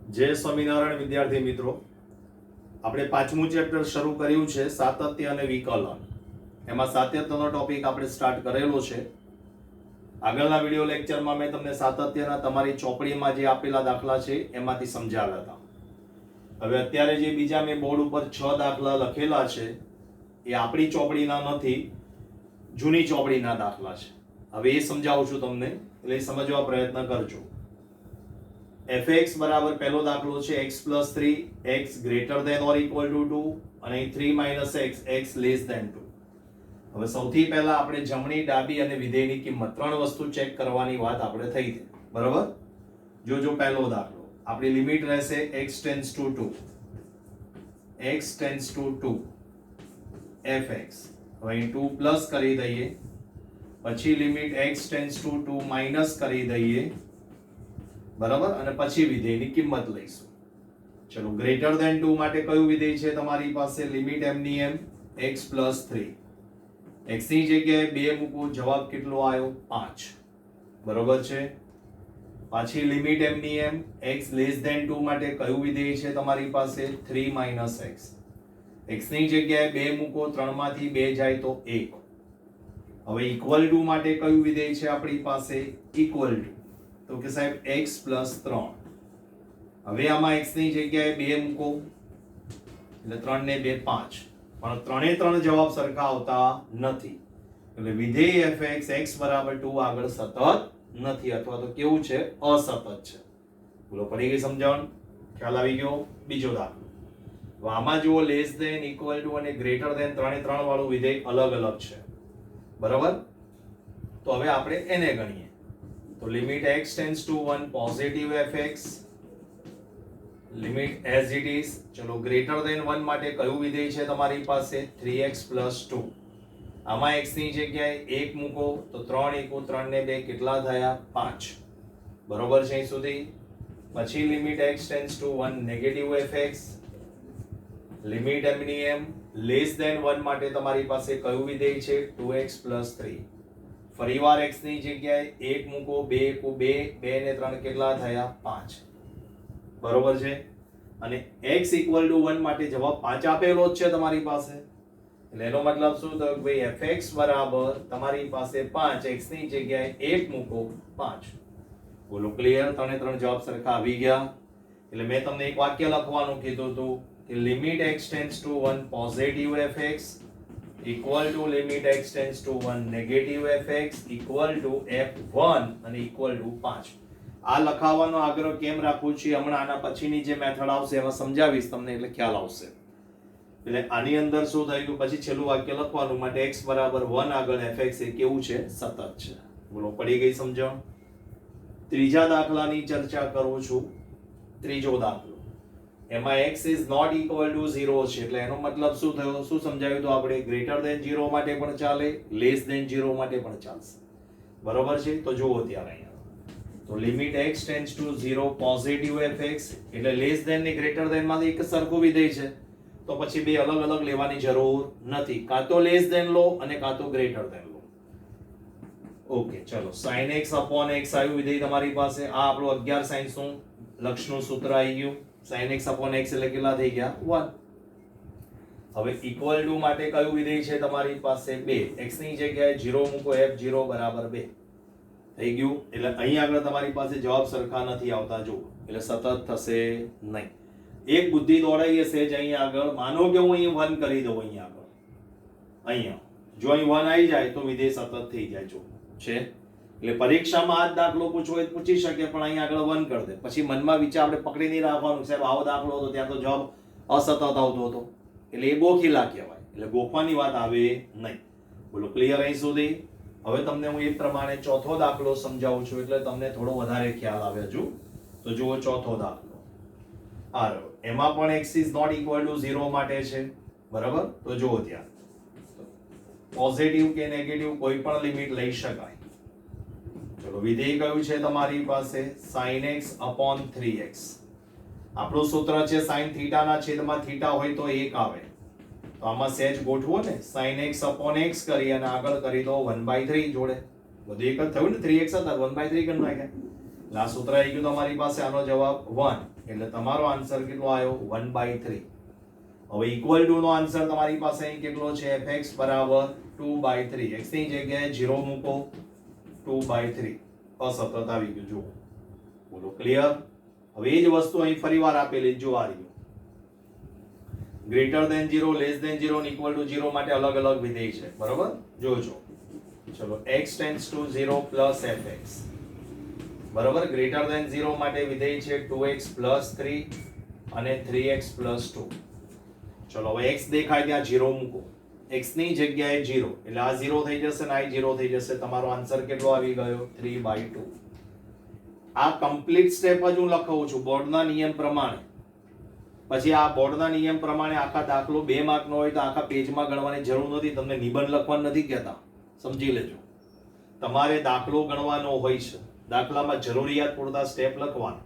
जय स्वामीनारायण विद्यार्थी मित्रों, આપણે પાંચમું ચેપ્ટર શરૂ કર્યું છે સાતત્ય અને વિકલન. એમાં સાતત્યનો ટોપિક આપણે સ્ટાર્ટ કરેલો છે. આગળના વિડિયો લેક્ચરમાં મેં તમને સાતત્યના તમારી ચોપડીમાં જે આપેલા દાખલા છે એમાંથી સમજાવ્યા હતા. હવે અત્યારે જે બીજા મેં બોર્ડ ઉપર 6 દાખલા લખેલા છે એ આપણી ચોપડીના નથી, જૂની ચોપડીના દાખલા છે. હવે એ સમજાવું છું તમને, એટલે સમજવા પ્રયત્ન કરજો. fx બરાબર પહેલો દાખલો છે x + 3 x greater than or equal to 2 અને 3 - x x less than 2. હવે સૌથી પહેલા આપણે જમણી, ડાબી અને વિધેયની કિંમત ત્રણ વસ્તુ ચેક કરવાની વાત આપણે થઈ છે. બરાબર? જો પહેલો દાખલો આપણી લિમિટ રહેશે x tends two 2, x tends two 2 fx. હવે અહીં 2 પ્લસ કરી દઈએ, પછી limit x tends two 2 minus કરી દઈએ. બરાબર? અને પછી વિધેયની કિંમત લઈશું. ચલો, ગ્રેટર ધેન 2 માટે કયું વિધેય છે તમારી પાસે? લિમિટ m ની m x + 3. x ની જગ્યાએ 2 મૂકો, જવાબ કેટલો આવ્યો? 5. બરોબર છે? પાછી લિમિટ m ની m x લેસ ધેન 2 માટે કયું વિધેય છે તમારી પાસે? 3 - x. x ની જગ્યાએ 2 મૂકો, 3 માંથી 2 જાય તો 1. હવે ઇક્વલ ટુ માટે કયું વિધેય છે આપણી પાસે? Equal to. તો કે સાહેબ x + 3. હવે આમાં x ની જગ્યાએ 2 મૂકો, એટલે 3 ને 2 5. પણ 3 એ 3 જવાબ સરખા આવતા નથી, એટલે વિધેય fx x = 2 આગળ સતત નથી, અથવા તો કેવું છે? અસતત છે. બોલો, પડી ગઈ સમજણ? ખ્યાલ આવી ગયો? બીજો દાખલો. તો આમાં જુઓ, લેસ ધેન, ઇક્વલ ટુ અને ગ્રેટર ધેન 3 એ 3 વાળું વિધેય અલગ અલગ છે. બરાબર? તો હવે આપણે એને ગણીએ. તો limit x tends two 1 positive fx, limit as it is. ચલો, ગ્રેટર ધેન 1 માટે કયું વિધેય છે તમારી પાસે? 3x + 2. આમાં x ની જગ્યાએ 1 મૂકો, તો 3 * 3 ને 2 કેટલા થયા? 5. બરોબર છે અહીં સુધી? પછી limit x tends two 1 negative fx, limit m ની m લેસ ધેન 1 માટે તમારી પાસે કયું વિધેય છે? 2x + 3. ફરીવાર x ની જગ્યાએ 1 મૂકો, 2 * 2 2 ને 3 કેટલા થયા? 5. બરોબર છે? અને x = 1 માટે જવાબ 5 આપેલો જ છે તમારી પાસે, એટલે એનો મતલબ શું થયો કે ભાઈ fx બરાબર તમારી પાસે 5, x ની જગ્યાએ 1 મૂકો 5. બોલો, ક્લિયર? 3 એ 3 જવાબ સરખા આવી ગયા. એટલે મેં તમને એક વાક્ય લખવાનું કીધું હતું કે limit x tends two 1 positive fx equal to limit x tends two 1 negative fx equal to f1 અને ઇક્વલ ટુ 5. આ લખાવવાનો આગ્રહ કેમ રાખું છું? હમણાં આના પછીની જે મેથડ આવશે એમાં સમજાવીશ તમને, એટલે ખ્યાલ આવશે. એટલે આની અંદર શું થઈ ગયું? પછી છેલ્લું વાક્ય લખવાનું માટે x = 1 આગળ fx એ કેવું છે? સતત છે. બોલો, પડી ગઈ સમજણ? ત્રીજા દાખલાની ચર્ચા કરું છું. ત્રીજો દાખલો, એમાં x is not equal to 0 છે, એટલે એનો મતલબ શું થયો? શું સમજાવ્યું તો આપણે? ગ્રેટર ધેન 0 માટે પણ ચાલે, લેસ ધેન 0 માટે પણ ચાલશે. બરોબર છે? તો જુઓ ત્યારે અહીંયા તો limit x tends two 0 positive fx, એટલે લેસ ધેન ને ગ્રેટર ધેન માંથી એક સરખું વિધેય છે, તો પછી બે અલગ અલગ લેવાની જરૂર નથી. કાં તો લેસ ધેન લો અને કાં તો ગ્રેટર ધેન લો. ઓકે, ચલો, sin x / x આવ્યું વિધેય તમારી પાસે. આ આપણું 11 સાઇન્સ નું લક્ષનું સૂત્ર આવી ગયું. sin x / x એટલે કેટલા થઈ ગયા? 1. હવે ઇક્વલ ટુ માટે કયું વિધેય છે તમારી પાસે? 2. x ની જગ્યાએ 0 મૂકો, f0 = 2 થઈ ગયું. એટલે અહીં આગળ તમારી પાસે જવાબ સરખા નથી આવતા, જુઓ, એટલે સતત થશે નહીં. એક બુદ્ધિ દોડાઈ હશે જ અહીં આગળ. માનો કે હું અહીં 1 કરી દઉં, અહીં આગળ અહીંયા જો અહીં 1 આવી જાય તો વિધેય સતત થઈ જાય. જો છે, એટલે પરીક્ષામાં આ દાખલો પૂછવો હોય પૂછી શકે, પણ અહીં આગળ 1 કરી દે, પછી મનમાં વિચાર આપણે પકડી નહીં રાખવાનું સાહેબ આવો દાખલો હતો ત્યાં તો જવાબ અસતત આવતો હતો, એટલે એ ગોખીલા કહેવાય. એટલે ગોખવાની વાત આવે નહીં. બોલો, ક્લિયર અહીં સુધી? હવે તમને હું એ પ્રમાણે ચોથો દાખલો સમજાવું છું, એટલે તમને થોડો વધારે ખ્યાલ આવે હજુ. તો જુઓ ચોથો દાખલો. એમાં પણ x is not equal to 0 માટે છે. બરાબર? તો જુઓ ત્યાં પોઝિટિવ કે નેગેટિવ કોઈ પણ લિમિટ લઈ શકાય. ચલો, વિધેય કયું છે તમારી પાસે? sin x / 3x. આપણું સૂત્ર છે sin θ ના છેદમાં θ હોય તો 1 આવે. તો આમાં સહેજ ગોઠવો ને, sin x / x કરી અને આગળ કરી દો 1/3 જોડે. બધું એક જ થયું ને? 3x હતા, 1/3 કરી નાખ્યા. આ સૂત્ર આવી ગયું તમારી પાસે, આનો જવાબ 1, એટલે તમારો આન્સર કેટલો આવ્યો 1/3. હવે ઇક્વલ ટુ નો આન્સર તમારી પાસે અહીં કેટલો છે, fx બરાબર 2/3. x ની જગ્યાએ 0 મૂકો, 2/3 અસતત આવી ગયું. જુઓ, બોલો ક્લિયર. હવે એ જ વસ્તુ અહીં ફરીવાર આપેલી, જો આ રહ્યું ગ્રેટર ધેન 0, લેસ ધેન 0 અને ઇક્વલ ટુ 0 માટે અલગ અલગ વિધેય છે, બરોબર. જોજો, ચલો x tends two 0 plus fx, બરોબર. ગ્રેટર ધેન 0 માટે વિધેય છે 2x પ્લસ 3 અને 3x પ્લસ 2. ચલો હવે x દેખાય ત્યાં 0 મૂકો, x ની જગ્યાએ 0, એટલે આ 0 થઈ જશે ને આ 0 થઈ જશે. તમારો આન્સર કેટલો આવી ગયો 3/2. આ કમ્પ્લીટ સ્ટેપ જ હું લખાવું છું બોર્ડના નિયમ પ્રમાણે. પછી આ બોર્ડના નિયમ પ્રમાણે આખા દાખલો 2 માર્કનો હોય તો આખા પેજમાં ગણવાની જરૂર નથી. તમને નિબંધ લખવાનું નથી કહેતા, સમજી લેજો. તમારે દાખલો ગણવાનો હોય છે, દાખલામાં જરૂરિયાત પૂરતા સ્ટેપ લખવાના,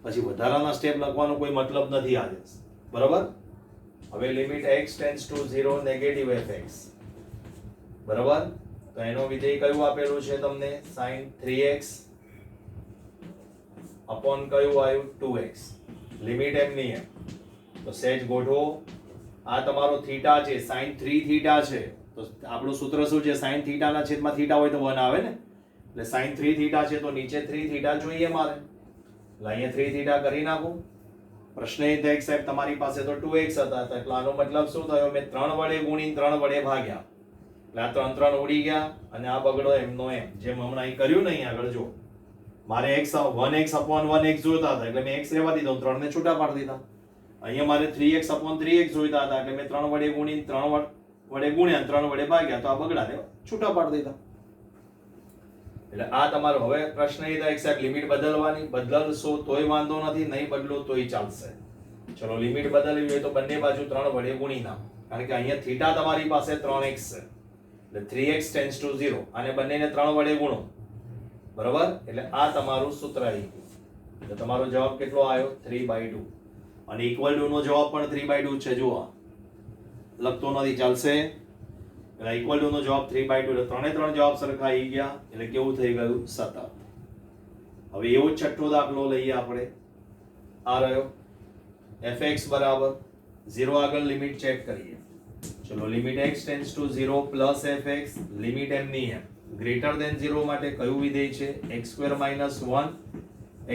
પછી વધારાના સ્ટેપ લખવાનો કોઈ મતલબ નથી આજે, બરાબર. હવે limit x tends two 0 negative fx, બરાબર. તો એનો વિધેય કયું આપેલું છે તમને, sin 3x અપોન કયું આવ્યું 2x. લિમિટ એમની એમ, તો સેજ ગોઠવો. આ તમારો થીટા છે, sin 3 થીટા છે, તો આપણું સૂત્ર શું છે, sin થીટા ના છેદમાં થીટા હોય તો 1 આવે ને, એટલે sin 3 થીટા છે તો નીચે 3 થીટા જોઈએ મારે, એટલે અહીંયા 3 થીટા કરી નાખું. પ્રશ્ન એ થાય સાહેબ તમારી પાસે તો 2x હતા, એટલે આનો મતલબ શું થયો, મેં 3 વડે ગુણીને 3 વડે ભાગ્યા, એટલે આ 3 3 ઉડી ગયા અને આ બગડો એમનો એમ. જેમ હમણાં અહીં કર્યું ને, અહીં આગળ જો મારે x 1x upon 1x જોઈતા હતા એટલે મેં x રહેવા દીધો, 3 ને છૂટા પાડી દીધા. અહીંયા મારે 3x upon 3x જોઈતા હતા એટલે મેં 3 વડે ગુણીને 3 વડે ગુણ્યા 3 વડે ભાગ્યા, તો આ બગડાને છૂટા પાડી દીધા. એટલે આ તમારો હવે પ્રશ્ન એ થાય સાહેબ લિમિટ બદલવાની, બદલશો તોય વાંધો નથી, નહીં બદલો તોય ચાલશે. ચલો લિમિટ બદલવી હોય તો બંને બાજુ 3 વડે ગુણી નાખો, કારણ કે અહીંયા થીટા તમારી પાસે 3x છે, એટલે 3x ટેન્ડ્સ ટુ 0, અને બંનેને 3 વડે ગુણો, બરાબર. એટલે આ તમારું સૂત્ર આવી ગયું. એટલે તમારો જવાબ કેટલો આવ્યો 3/2, અને ઇક્વલ ટુ નો જવાબ પણ 3/2 છે. જુઓ લખતો નથી, ચાલશે. એટલે ઇક્વલ ટુ નો જવાબ 3/2, એટલે ત્રણે ત્રણ જવાબ સરખા આવી ગયા, એટલે કેવું થઈ ગયું સતત. હવે એવો છઠ્ઠો દાખલો લઈએ આપણે. આ રહ્યો fx બરાબર 0 આગળ લિમિટ ચેક કરીએ. ચલો limit x tends two 0 plus fx, limit એમની એમ. ગ્રેટર ધેન 0 માટે કયું વિધેય છે, x² - 1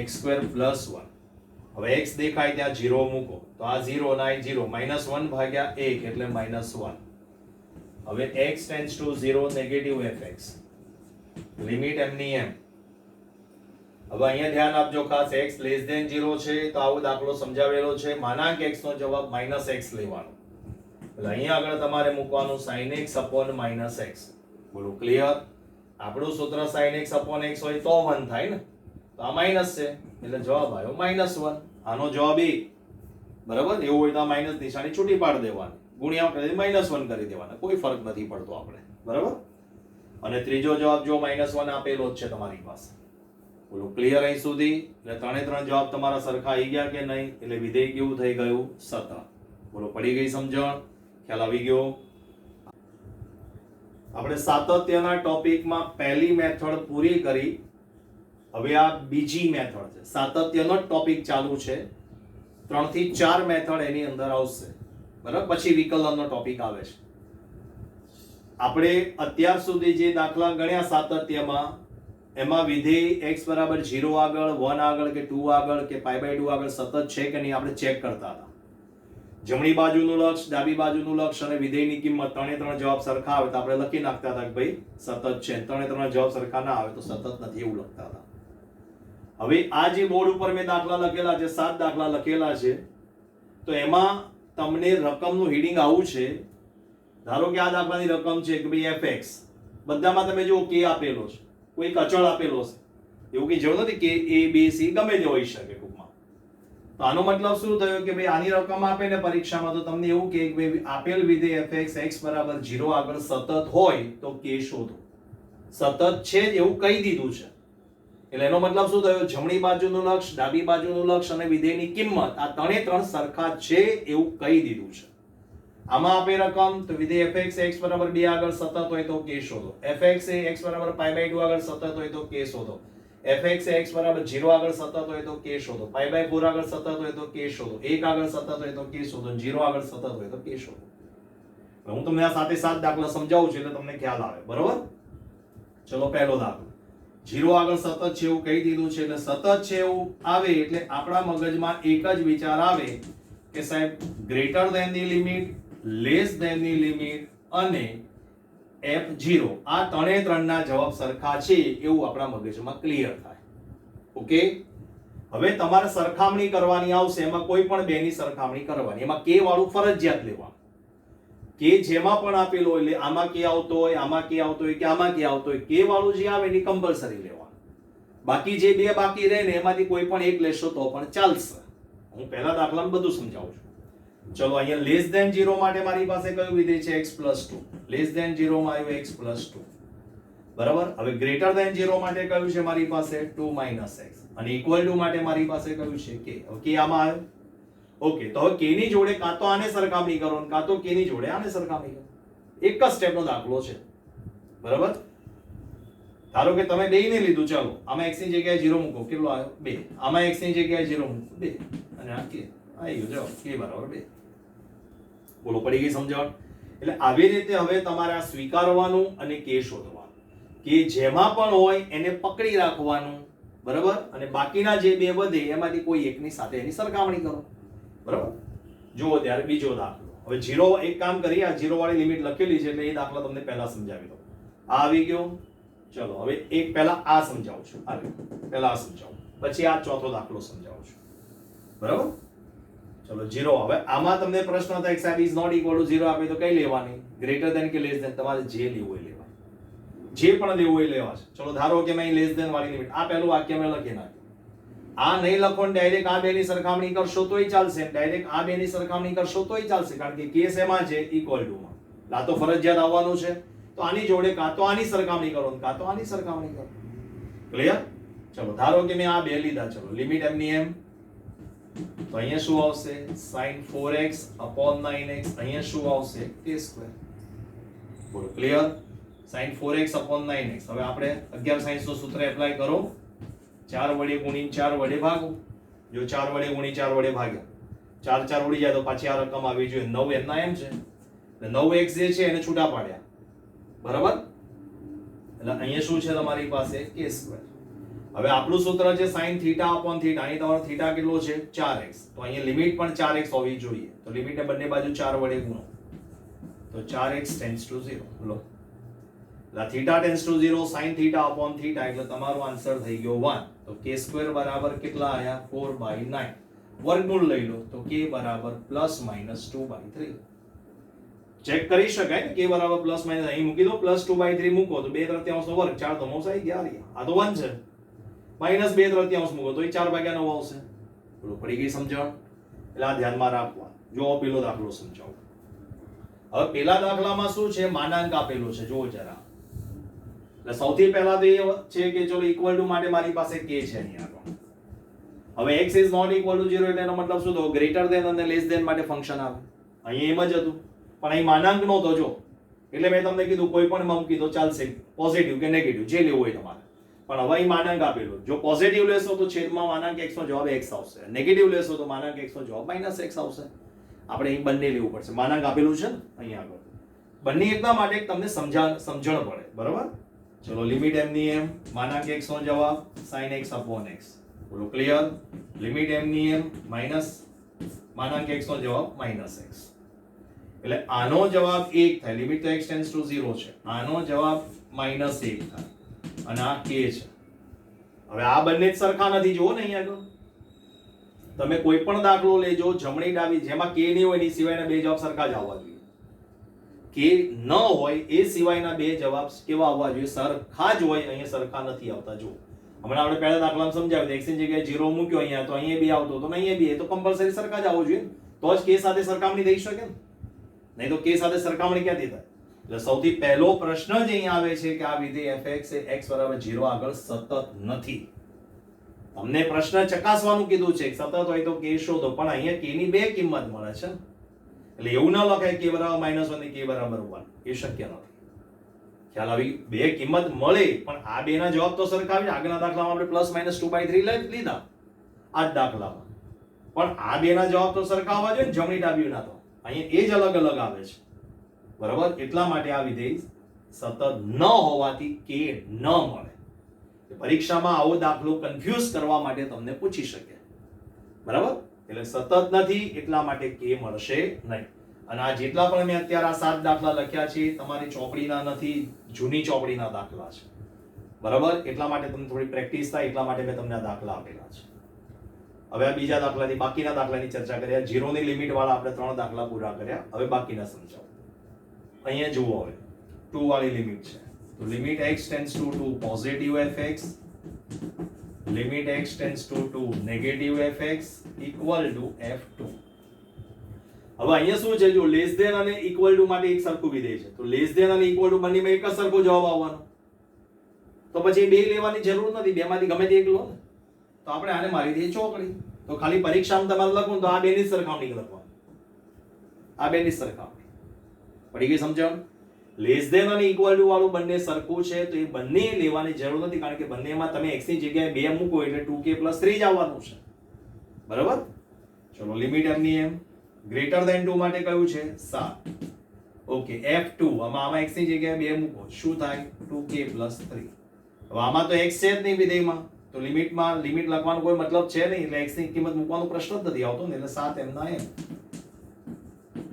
x² + 1. હવે x દેખાય ત્યાં 0 મૂકો, તો આ 0 ના 0, -1 ભાગ્યા 1 એટલે -1. હવે x tends two 0 negative fx, limit એમની એમ. હવે અહીંયા ધ્યાન આપજો ખાસ, x લેસ ધેન 0 છે તો આવો દાખલો સમજાવેલો છે, માનાંક x નો જવાબ -x લેવાનો. એટલે અહીંયા આગળ તમારે મૂકવાનું sin x upon -x. બોલો ક્લિયર. આપણું સૂત્ર sin x upon x હોય તો 1 થાય ને, તો આ માઈનસ છે એટલે જવાબ આવ્યો -1. આનો જવાબ એ, બરાબર. એવું હોય તો આ માઈનસ નિશાની છૂટી પાડી દેવાની, ગુણ્યા કરી -1 કરી દેવાના, કોઈ ફરક નથી પડતો આપણે, બરાબર. અને ત્રીજો જવાબ જો -1 આપેલો જ છે તમારી પાસે. બોલો ક્લિયર અહીં સુધી. એટલે ત્રણે ત્રણ જવાબ તમારા સરખા આવી ગયા કે નહીં, એટલે વિધેય કેવું થઈ ગયું સતત. બોલો પડી ગઈ સમજણ, ખ્યાલ આવી ગયો. આપણે સાતત્યના ટોપિકમાં પહેલી મેથડ પૂરી કરી, હવે આ બીજી મેથડ છે. સાતત્યનો ટોપિક ચાલુ છે, 3 થી 4 મેથડ એની અંદર આવશે, બરાબર. પછી વિકલનનો ટોપિક આવે છે. આપણે અત્યાર સુધી જે દાખલા ગણ્યા સાતત્યમાં, એમાં વિધેય x બરાબર 0 આગળ, 1 આગળ કે 2 આગળ કે π/2 આગળ સતત છે કે નહીં આપણે ચેક કરતા હતા. જમણી બાજુનું લક્ષ, ડાબી બાજુનું લક્ષ અને વિધેયની કિંમત ત્રણે ત્રણ જવાબ સરખા આવે તો આપણે લખી નાખતા હતા કે ભાઈ સતત છે. ત્રણે ત્રણ જવાબ સરખા ના આવે તો સતત નથી, એવું લખતા હતા. હવે આ જે બોર્ડ ઉપર મેં દાખલા લખેલા છે, 7 દાખલા લખેલા છે, તો એમાં તમને રકમનું હીડિંગ આવું છે. ધારો કે આ દાખલાની રકમ છે કે ભાઈ fx, બધામાં તમે જુઓ k આપેલો છે, કોઈ અચળ આપેલો છે, એવું કઈ જરૂર નથી કે a b c ગમે તે હોઈ શકે ટૂંકમાં. તો આનો મતલબ શું થયો કે ભાઈ આની રકમ આપે ને પરીક્ષામાં, તો તમને એવું કે ભાઈ આપેલ વિધેય fx x બરાબર 0 આગળ સતત હોય તો k શોધો. સતત છે એવું કહી દીધું છે, એટલે એનો મતલબ શું થયો, જમણી બાજુનું લક્ષ, ડાબી બાજુનું લક્ષ અને વિધેયની કિંમત આ ત્રણે ત્રણ સરખા છે એવું કહી દીધું છે. આમાં આપે રકમ તો વિધેય fx x બરાબર 2 આગળ સતત હોય તો k શોધો. fx એ x બરાબર π/2 આગળ સતત હોય તો k શોધો. fx એ x બરાબર 0 આગળ સતત હોય તો k શોધો, પાઈ બાય 4 આગળ સતત હોય તો k શોધો, 1 આગળ સતત હોય તો k શોધો, 0 આગળ સતત હોય તો k શોધો. હું તમને આ સાથે સાત દાખલા સમજાવું છું એટલે તમને ખ્યાલ આવે, બરોબર? ચલો પહેલો દાખલો, 0 આગળ સતત છે એવું કહી દીધું છે એટલે સતત છે એવું આવે એટલે આપણા મગજમાં એક જ વિચાર આવે કે સાહેબ ગ્રેટર ધેન ની લિમિટ, લેસ ધેન ની લિમિટ અને f0 આ ત્રણે ત્રણના જવાબ સરખા છે એવું આપણા મગજમાં ક્લિયર થાય. ઓકે, હવે તમારે સરખામણી કરવાની આવશે, એમાં કોઈ પણ બે ની સરખામણી કરવાની, એમાં k વાળું ફરજિયાત લેવાનું. k જેમાં પણ આપેલો હોય એટલે આમાં k આવતો હોય, આમાં k આવતો હોય કે આમાં k આવતો હોય, k વાળું જે આવે એની કમ્પલસરી લેવાનું. બાકી જે બે બાકી રહે ને એમાંથી કોઈ પણ એક લેશો તો પણ ચાલશે. હું પહેલા દાખલામાં બધું સમજાવું છું. ચલો અહીંયા લેસ ધેન 0 માટે મારી પાસે કયું વિધેય છે? x + 2. લેસ ધેન 0 માં આવ્યું x + 2, બરાબર? હવે ગ્રેટર ધેન 0 માટે કયું છે મારી પાસે? 2 - x. અને ઇક્વલ ટુ માટે મારી પાસે કયું છે? k. હવે k આમાં આવ્યો. ઓકે, તો હવે k ની જોડે કાં તો આને સરખામણી કરો અને કાં તો k ની જોડે આને સરખામણી કરો. એક જ સ્ટેપનો દાખલો છે, બરાબર? ધારો કે તમે બેયને લીધું, ચાલો આમાં x ની જગ્યાએ 0 મૂકો, કેટલો આવ્યો? 2. આમાં x ની જગ્યાએ 0 મૂકો, 2. અને આ k આવી ગયો, જવાબ k બરાબર 2. બોલો, પડી ગઈ સમજણ? એટલે આવી રીતે હવે તમારે આ સ્વીકારવાનું અને k શોધવાનું. કે જેમાં પણ હોય એને પકડી રાખવાનું, બરાબર? અને બાકીના જે બે વધે એમાંથી કોઈ એકની સાથે એની સરખામણી કરો, બરાબર? જુઓ ત્યારે બીજો દાખલો. હવે 0, એક કામ કરીએ, આ 0 વાળી લિમિટ લખેલી છે એટલે એ દાખલા તમને પહેલા સમજાવી દઉં. આ આવી ગયો. ચલો હવે એક પહેલા આ સમજાવું છું. પહેલા આ સમજાવું, પછી આ ચોથો દાખલો સમજાવું છું, બરાબર? ચલો 0. હવે આમાં તમને પ્રશ્ન થાય કે સાહેબ ઇઝ નોટ ઇક્વલ ટુ 0 આપે તો કઈ લેવાની? ગ્રેટર ધેન કે લેસ ધેન? તમારે જે લેવું હોય લેવાનું, જે પણ લેવું હોય લેવા છે. ચલો ધારો કે મેં લેસ ધેન વાળી લિમિટ, આ પહેલું વાક્ય મેં લખી નાખ્યું. આ નહીં લખો ને ડાયરેક્ટ આ બેની સરખામણી કરશો તોય ચાલશે, ડાયરેક્ટ આ બેની સરખામણી કરશો તોય ચાલશે, કારણ કે કેસ એમાં છે ઇક્વલ ટુ માં. આ તો ફરજિયાત આવવાનું છે, તો આની જોડે કાં તો આની સરખામણી કરો કાં તો આની સરખામણી કરો. ક્લિયર? ચલો ધારો કે મેં આ બે લીધા, ચલો લિમિટ એમની એમ, તો અહીંયા શું આવશે? sin 4x / 9x. અહીંયા શું આવશે? k². બોલો, ક્લિયર? sin 4x / 9x. હવે આપણે 11 સાઇન્સ નું સૂત્ર એપ્લાય કરો. 4 વડે ગુણીને 4 વડે ભાગો. જો 4 વડે ગુણી 4 વડે ભાગ્યા, 4 4 ઉડી જાય તો પાછી આ રકમ આવી જોઈએ. 9 એમના એમ છે, એટલે 9x જે છે એને છૂટા પાડ્યા, બરાબર? એટલે અહીંયા શું છે તમારી પાસે? k². હવે આપણું સૂત્ર છે sin θ / θ. અહીં તમારો θ કેટલો છે? 4x. તો અહીંયા લિમિટ પણ 4x હોવી જોઈએ. તો લિમિટને બંને બાજુ 4 વડે ગુણો તો 4x ટેન્ડ્સ ટુ 0. લો, એટલે θ ટેન્ડ્સ ટુ 0, sin θ / θ, એટલે તમારો આન્સર થઈ ગયો 1. તો k² બરાબર કેટલા આયા? 4/9. વર્ગમૂળ લઈ લો તો k બરાબર ±2/3. ચેક કરી શકાય ને, k બરાબર પ્લસ માઇનસ અહીં મૂકી દો, +2/3 મૂકો તો 2/3 નો વર્ગ, 4 તમોસ આવી ગયા. આ તો 1 છે. -2/3 મૂકો તો એ 4/9 આવશે. બોલો, પડી ગઈ સમજણ? એટલે આ ધ્યાનમાં રાખવા. જો પેલો દાખલો સમજાવું. હવે પેલા દાખલામાં શું છે? માનાંક આપેલો છે, જુઓ જરા. એટલે સૌથી પહેલા તો એ છે કે ચલો ઇક્વલ ટુ માટે મારી પાસે k છે અહીંયા આગળ. હવે x is not equal to 0 એટલે એનો મતલબ શું થયો? ગ્રેટર ધેન અને લેસ ધેન માટે ફંક્શન આવે. અહીંયા એમ જ હતું, પણ અહીં માનાંક નહોતો જો, એટલે મેં તમને કીધું કોઈ પણ માં મૂકી દો ચાલશે, પોઝિટિવ કે નેગેટિવ જે લેવું હોય તમારે. પણ હવે અહીં માનાંક આપેલો, જો પોઝિટિવ લેશો તો છેદમાં માનાંક x નો જવાબ x આવશે, નેગેટિવ લેશો તો માનાંક x નો જવાબ -x આવશે. આપણે અહીં બંને લેવું પડશે. માનાંક આપેલું છે ને અહીંયા આગળ, બંને એટલા માટે તમને સમજણ પડે, બરાબર? ચલો લિમિટ એમની એમ, માનાંક x નો જવાબ sin x / x. બોલો, ક્લિયર? લિમિટ એમની એમ માઇનસ માનાંક x નો જવાબ -x. એટલે આનો જવાબ 1 થાય. લિમિટ તો x ટેન્ડ્સ ટુ 0 છે, આનો જવાબ -1 થાય અને આ k છે. હવે આ બંને જ સરખા નથી, જુઓ ને અહીંયા આગળ. તમે કોઈ પણ દાખલો લેજો, જમણી ડાબી જેમાં k નહીં હોય એ સિવાયના બે જવાબ સરખા જ આવવા જોઈએ. k ન હોય એ સિવાયના બે જવાબ કેવા આવવા જોઈએ? સરખા જ હોય. અહીંયા સરખા નથી આવતા. જુઓ, હમણાં આપણે પહેલા દાખલામાં સમજાવ્યું, x ની જગ્યાએ 0 મૂક્યો અહીંયા, તો અહીંયા બી આવતો તો અહીંયા બી, એ તો કમ્પલસરી સરખા જ આવવું જોઈએ, તો જ k સાથે સરખામણી થઈ શકે ને. નહીં તો k સાથે સરખામણી ક્યાંથી થાય? એટલે સૌથી પહેલો પ્રશ્ન જ અહીં આવે છે કે આ વિધેય fx એ x બરાબર 0 આગળ સતત નથી. તમને પ્રશ્ન ચકાસવાનું કીધું છે, સતત હોય તો k શોધો, પણ અહીંયા k ની બે કિંમત મળે છે. એટલે એવું ન લખાય k બરાબર -1 અને k બરાબર 1, એ શક્ય નથી. ખ્યાલ આવી? બે કિંમત મળે પણ આ બેના જવાબ તો સરખા આવે. આગળના દાખલામાં આપણે પ્લસ માઇનસ 2/3 લીધા આ જ દાખલામાં, પણ આ બેના જવાબ તો સરખા આવવા જોઈએ ને જમણી ડાબીના. તો અહીંયા એ જ અલગ અલગ આવે છે, બરાબર. એટલા માટે આ વિધેય સતત ન હોવાથી કે ન મળે. પરીક્ષામાં આવો દાખલો કન્ફ્યુઝ કરવા માટે તમને પૂછી શકે, બરાબર. એટલે સતત નથી એટલા માટે કે મળશે નહીં. અને આ જેટલા પણ મેં અત્યારે આ 7 દાખલા લખ્યા છે તમારી ચોપડીના નથી, જૂની ચોપડીના દાખલા છે, બરાબર. એટલા માટે તમને થોડી પ્રેક્ટિસ થાય એટલા માટે મેં તમને આ દાખલા આપેલા છે. હવે આ બીજા દાખલાની બાકીના દાખલાની ચર્ચા કર્યા. 0 ની લિમિટ વાળા આપણે 3 દાખલા પૂરા કર્યા. હવે બાકીના સમજાવો. અહીંયા જુઓ, હવે 2 વાળી લિમિટ છે. તો limit x tends two positive fx, limit x tends two negative fx equal to f2. હવે અહીંયા શું છે, જો લેસ ધેન અને ઇક્વલ ટુ માટે એક સરખું વિધેય છે, તો લેસ ધેન અને ઇક્વલ ટુ બંનેમાં એક જ સરખો જવાબ આવવાનો. તો પછી બે લેવાની જરૂર નથી, બેમાંથી ગમે તે એક લો ને. તો આપણે આને મારી દઈએ ચોકડી. તો ખાલી પરીક્ષામાં તમારે લખવું તો આ બેની સરખામણી લખવાની, આ બેની સરખામણી. પડી ગઈ સમજણ? લેસ ધેન અને ઇક્વલ ટુ વાળું બંને સરખું છે તો એ બંને લેવાની જરૂર નથી, કારણ કે બંનેમાં તમે x ની જગ્યાએ 2 મૂકો એટલે 2k + 3 જ આવવાનું છે, બરાબર. ચલો લિમિટ એમની એમ ગ્રેટર ધેન 2 માટે કયું છે 7. ઓકે, f2 આમાં x ની જગ્યાએ 2 મૂકો શું થાય 2k + 3. હવે આમાં તો x છે જ નહીં વિધેયમાં, તો લિમિટમાં લિમિટ લખવાનો કોઈ મતલબ છે નહીં, એટલે x ની કિંમત મૂકવાનો પ્રશ્ન જ નથી આવતો ને. એટલે 7 એમના એમ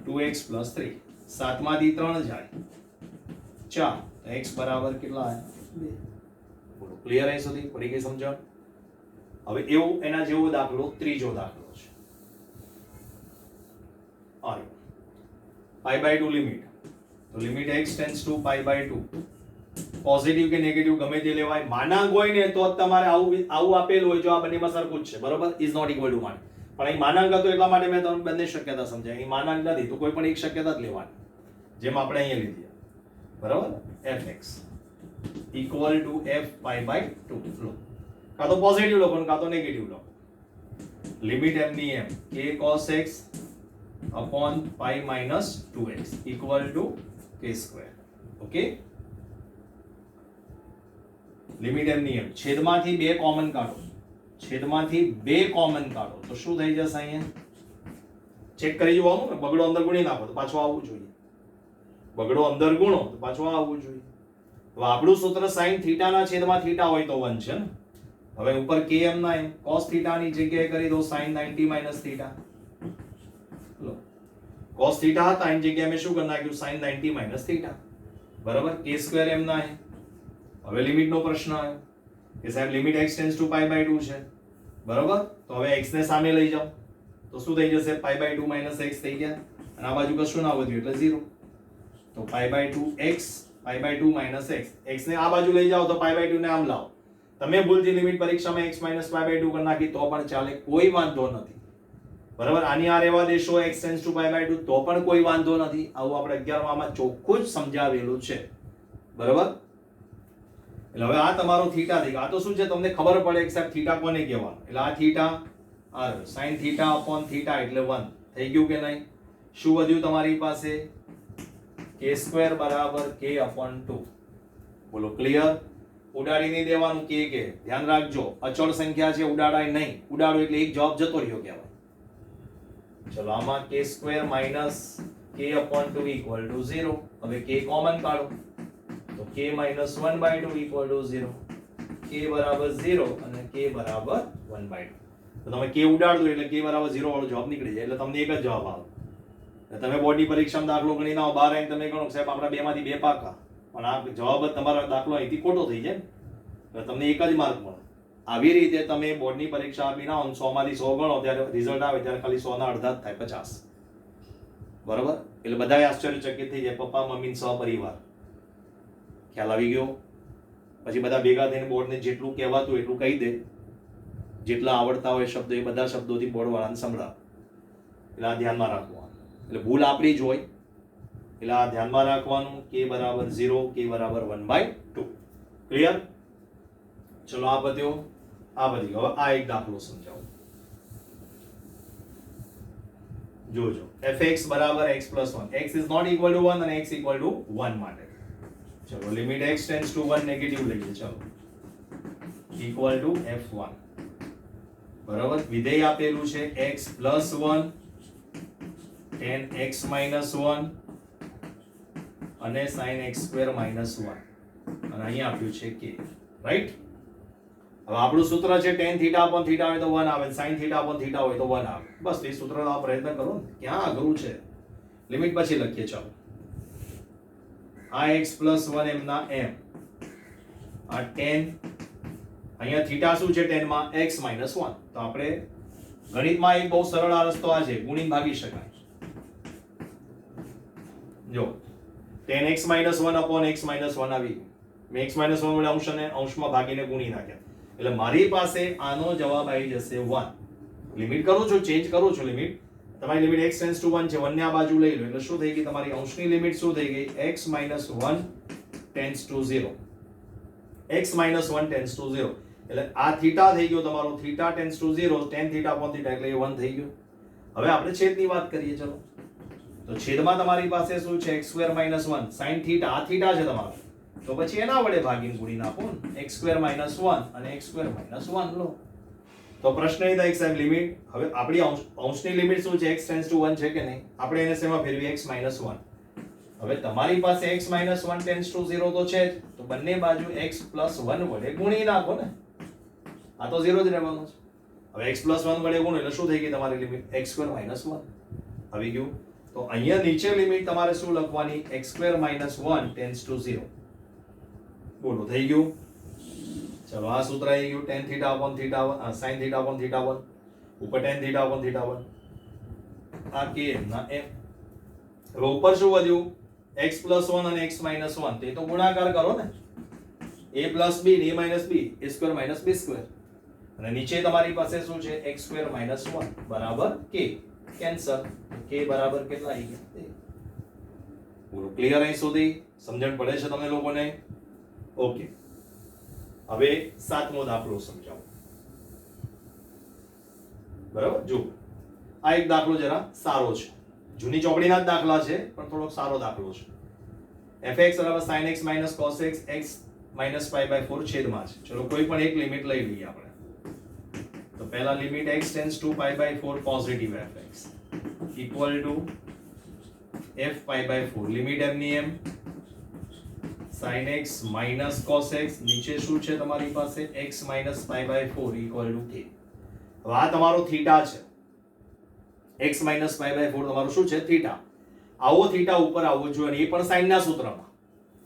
2x + 3, 7 માંથી 3 જાય 4, તો x બરાબર કેટલા આવ્યા 2. બોલો ક્લિયર અહીં સુધી? પડી ગઈ સમજણ? હવે એવું એના જેવો દાખલો ત્રીજો દાખલો છે. π/2 લિમિટ. તો limit x tends to π/2, positive કે નેગેટિવ ગમે તે લેવાય. માનાંક હોય ને તો તમારે આવું આપેલું હોય, જો આ બંનેમાં સરખું જ છે, બરાબર, ઇઝ નોટ ઇક્વલ ટુ માટે. પણ અહીં માનાંક હતો એટલા માટે મેં તમને બંને શક્યતા સમજાય. અહીં માનાંક નથી તો કોઈ પણ એક શક્યતા જ લેવાની, જેમ આપણે અહીંયા લીધી, બરાબર. fx ઇક્વલ ટુ f π/2 લો. કાં તો પોઝિટિવ લો કાં તો નેગેટિવ લો. લિમિટ એમની એમ k cos x upon pi minus 2x equal to k square. Okay, limit એમની એમ છેદમાંથી 2 કોમન કાઢો, છેદમાંથી 2 કોમન કાઢો તો શું થઈ જશે? અહીંયા ચેક કરી જોવાનું ને, બગડો અંદર ગુણી નાખો તો પાછો આવવું જોઈએ, બગડો અંદર ગુણો તો પાછો આવવું જોઈએ. હવે આપણું સૂત્ર sin θ ના છેદમાં θ હોય તો 1 છે ને. હવે ઉપર k m ના m cos θ ની જગ્યાએ કરી દો sin 90 - θ. લો cos θ હતા એની જગ્યાએ મેં શું કરી નાખ્યું sin 90 - θ, બરાબર. k² m ના હવે લિમિટ નો પ્રશ્ન આવ્યો કે સાહેબ લિમિટ x ટેન્ડ્સ ટુ π/2 છે, બરાબર. તો હવે x ને સામે લઈ જાઓ તો શું થઈ જશે π/2 - x થઈ ગયા, અને આ બાજુ કશું ના વધ્યું એટલે 0. તો π/2x π/2 - x, x ને આ બાજુ લઈ જાઓ તો π/2 ને આમ લાવો. તમે ભૂલથી લિમિટ પરીક્ષામાં x - π/2 કરી નાખી તો પણ ચાલે, કોઈ વાંધો નથી, બરાબર. આની આ રહેવા દેશો x ટેન્ડ્સ ટુ π/2 તો પણ કોઈ વાંધો નથી. આવું આપણે 11 માં ચોખ્ખું જ સમજાવેલું છે, બરાબર. એટલે હવે આ તમારો થીટા થઈ ગયો. આ તો શું છે તમને ખબર પડે કે સાહેબ થીટા કોને કહેવાનું, એટલે આ થીટા આ sin θ upon θ એટલે 1 થઈ ગયું કે નહીં? શું વધ્યું તમારી પાસે? k² બરાબર k/2. બોલો ક્લિયર? ઉડાડી નહીં દેવાનું કે ધ્યાન રાખજો, અચળ સંખ્યા છે ઉડાડાય નહીં, ઉડાડો એટલે એક જવાબ જતો રહ્યો કહેવાય. ચલો આમાં k² - k/2 equal to 0. હવે k કોમન કાઢો તો k - 1/2 equal to 0, k બરાબર 0 અને k બરાબર 1/2. તો તમે k ઉડાડ દો એટલે k બરાબર 0 વાળો જવાબ નીકળી જાય, એટલે તમને એક જ જવાબ આવે. તમે બોર્ડની પરીક્ષામાં દાખલો ગણી ના બહાર આવીને તમે ગણો સાહેબ આપણા 2 માંથી 2 પાકા, પણ આ જવાબ જ તમારો દાખલો અહીંથી ખોટો થઈ જાય એટલે તમને એક જ માર્ક મળે. આવી રીતે તમે બોર્ડની પરીક્ષા આપી ના 100 માંથી 100 ગણો ત્યારે રિઝલ્ટ આવે ત્યારે ખાલી 100 ના અડધા જ થાય 50, બરાબર. એટલે બધાય આશ્ચર્યચકિત થઈ જાય, પપ્પા મમ્મી સહપરિવાર. ખ્યાલ આવી ગયો? પછી બધા ભેગા થઈને બોર્ડને જેટલું કહેવાતું એટલું કહી દે, જેટલા આવડતા હોય શબ્દો એ બધા શબ્દોથી બોર્ડ વાળાને સંભળાવ. એટલે આ ધ્યાનમાં રાખવાનું, એટલે ભૂલ આપણી જ હોય એટલે આ ધ્યાનમાં રાખવાનું. k બરાબર 0, k બરાબર 1/2. ક્લિયર? ચલો આ પત્યો, આ પતી ગયો. હવે આ એક દાખલો સમજાવો. જોજો fx બરાબર x + 1, x is not equal to 1 અને x equal to 1 માટે. ચલો limit x tends two 1 negative લઈએ, ચલો ઇક્વલ ટુ f1 બરાબર. વિધેય આપેલું છે x plus 1 tan x minus 1 અને sin x સ્ક્વેર માઇનસ 1 અને અહીંયા આપ્યું છે k, રાઈટ. હવે આપણું સૂત્ર છે tan થીટા અપોન થીટા હોય તો 1 આવે, sin થીટા અપોન થીટા હોય તો 1 આવે. બસ એ સૂત્રનો આ પ્રયત્ન કરો ને, ક્યાં અઘરું છે. લિમિટ પછી લખીએ, ચાલો આ x પ્લસ 1 m ના m, આ tan, અહીંયા થીટા શું છે tan માં x માઇનસ 1. તો આપણે ગણિતમાં એક બહુ સરળ આ રસ્તો આ છે, ગુણી ભાગી શકાય. જો tan x minus 1 upon x minus 1 આવી, મેં x માઇનસ 1 વડે અંશ અને અંશમાં ભાગીને ગુણી નાખ્યા, એટલે મારી પાસે આનો જવાબ આવી જશે 1. લિમિટ કરું છું, ચેન્જ કરું છું લિમિટ. તમારી લિમિટ x ટેન્ડ્સ ટુ 1 છે, 1 ને આ બાજુ લઈ લો એટલે શું થઈ ગઈ તમારી અંશની લિમિટ શું થઈ ગઈ x minus 1 tends to 0. x minus 1 tends to 0 એટલે આ થીટા થઈ ગયો તમારો, theta tends to 0, tan theta upon theta એટલે એ 1 થઈ ગયો. હવે આપણે છેદની વાત કરીએ, ચલો તો છેદમાં તમારી પાસે શું છે x square minus 1 sin theta, આ થીટા છે તમારો, તો પછી એના વડે ભાગીને ગુણી નાખો ને, x સ્ક્વેર માઇનસ 1 અને x સ્ક્વેર માઇનસ 1 લો. તો પ્રશ્ન એ થાય સાહેબ લિમિટ, હવે આપણી અંશની લિમિટ શું છે x ટેન્ડ્સ ટુ 1 છે કે નહીં, આપણે એને શેમાં ફેરવી x માઇનસ 1. હવે તમારી પાસે x માઇનસ 1 ટેન્ડ્સ ટુ 0 તો છે જ, તો બંને બાજુ x પ્લસ 1 વડે ગુણી નાખો ને, આ તો 0 જ રહેવાનો છે. હવે x પ્લસ 1 વડે ગુણો એટલે શું થઈ ગઈ તમારી લિમિટ x સ્ક્વેર માઇનસ 1 આવી ગયું. તો અહીંયા નીચે લિમિટ તમારે શું લખવાની x square minus 1 tends to 0. બોલો થઈ ગયું. ચલો આ સૂત્ર આવી ગયું tan theta upon theta 1 sin theta upon theta 1 ઉપર tan થીટા અપોન થીટા 1 આ k ના m. હવે ઉપર શું વધ્યું x પ્લસ 1 અને x માઇનસ 1, તે તો ગુણાકાર કરો ને, a પ્લસ b ને a minus b, a square minus b square, અને નીચે તમારી પાસે શું છે x સ્ક્વેર માઇનસ 1 બરાબર k. કેન્સલ, k બરાબર કેટલા આવી ગયા? બોલો ક્લિયર અહીં સુધી સમજણ પડે છે તમને લોકોને? ઓકે, હવે સાતમો દાખલો સમજાવો. બરાબર, જો આ એક દાખલો જરા સારો છે, જૂની ચોપડીના જ દાખલા છે પણ થોડો સારો દાખલો છે. fx બરાબર sin x minus cos x x minus pi by 4 છેદમાં છે. ચલો કોઈ પણ એક લિમિટ લઈ લઈએ આપણે. તો પહેલા limit x tends to pi by 4 positive fx equal to f pi by 4 limit m ની m sin x minus cos x, નીચે શું છે તમારી પાસે x minus pi by 4 equal to k. હવે આ તમારો થીટા છે, x minus pi by 4 તમારું શું છે થીટા. આવો થીટા ઉપર આવવો જોઈએ, એ પણ sin ના સૂત્રમાં,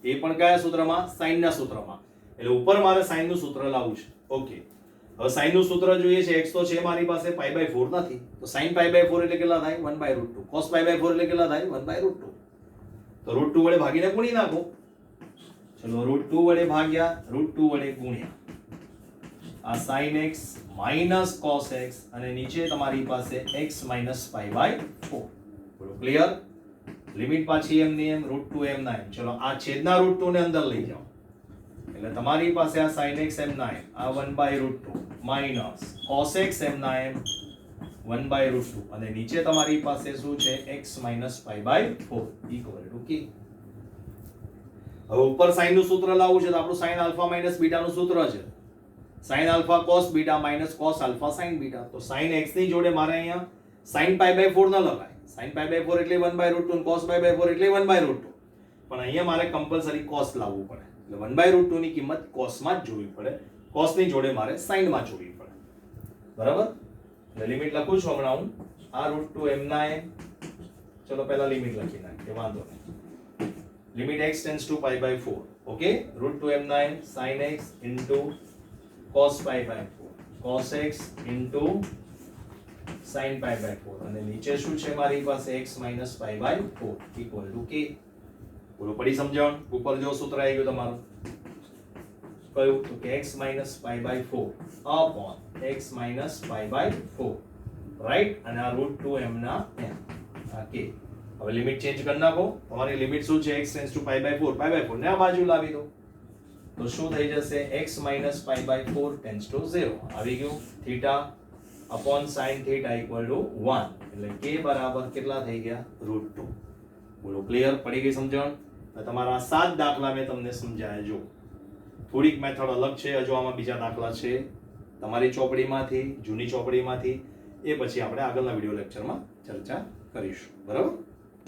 એ પણ કયા સૂત્રમાં? sin ના સૂત્રમાં. એટલે ઉપર મારે sin નું સૂત્ર લાવવું છે. ઓકે, હવે sin નું સૂત્ર જોઈએ છે, x તો છે મારી પાસે, pi by 4 નથી, તો sin pi by 4 એટલે કેટલા થાય? 1 by √2. cos pi by 4 એટલે કેટલા થાય? 1 by √2. તો √2 વડે ભાગીને ગુણી નાખો. ચલો √2 વડે ભાગ્યા, √2 વડે ગુણ્યા આ sin x minus cos x અને નીચે તમારી પાસે x minus pi by 4. બોલો ક્લિયર? લિમિટ પાછી m ની m, √2 m ના m. ચલો આ છેદના √2 ને અંદર લઈ જાઓ એટલે તમારી પાસે આ sin x m ના m, આ 1 by √2 minus cos x m ના m 1 by √2 અને નીચે તમારી પાસે શું છે x minus pi by 4 equal to k. હવે ઉપર sin નું સૂત્ર લાવવું છે તો આપણું sin આલ્ફા માઈનસ બીટા નું સૂત્ર છે sin alpha cos beta minus cos alpha sin beta. તો sin x ની જોડે મારે અહીંયા sin pi by 4 ન લગાય, sin pi by 4 એટલે 1 by √2 અને cos pi by 4 એટલે 1 by √2, પણ અહીંયા મારે કમ્પલસરી cos લાવવું પડે એટલે 1 by √2 ની કિંમત cos માં જ જોવી પડે, cos ની જોડે મારે sin માં જોવી પડે. બરાબર, એટલે લિમિટ લખું છું હમણાં હું, આ √2 m ના m. ચલો પહેલા લિમિટ લખી નાખીએ, વાંધો નહીં. Limit x tends to pi by 4, okay, √2 m ના m sin x into cos pi by 4 cos x into sin pi by 4 અને નીચે શું છે મારી પાસે x minus pi by 4 equal to k. બોલો પડી સમજણ? ઉપર જો સૂત્ર આવી ગયું તમારું કયું? તો કે x minus pi by 4 upon x minus pi by 4, right, અને આ √2 m ના m આ k. હવે લિમિટ ચેન્જ કરી નાખો. તમારી લિમિટ શું છે? x tends to pi by 4, pi by 4 ને આ બાજુ લાવી દો તો શું થઈ જશે? x minus pi by 4 tends to 0 આવી ગયું. Theta upon sin theta equal to 1 એટલે k બરાબર કેટલા થઈ ગયા? √2. બોલો ક્લિયર? પડી ગઈ સમજણ? તમારા 7 દાખલા મેં તમને સમજાયા. જો થોડીક મેથડ અલગ છે, હજુ આમાં બીજા દાખલા છે તમારી ચોપડીમાંથી, જૂની ચોપડીમાંથી, એ પછી આપણે આગળના વિડીયો લેક્ચરમાં ચર્ચા કરીશું. બરાબર?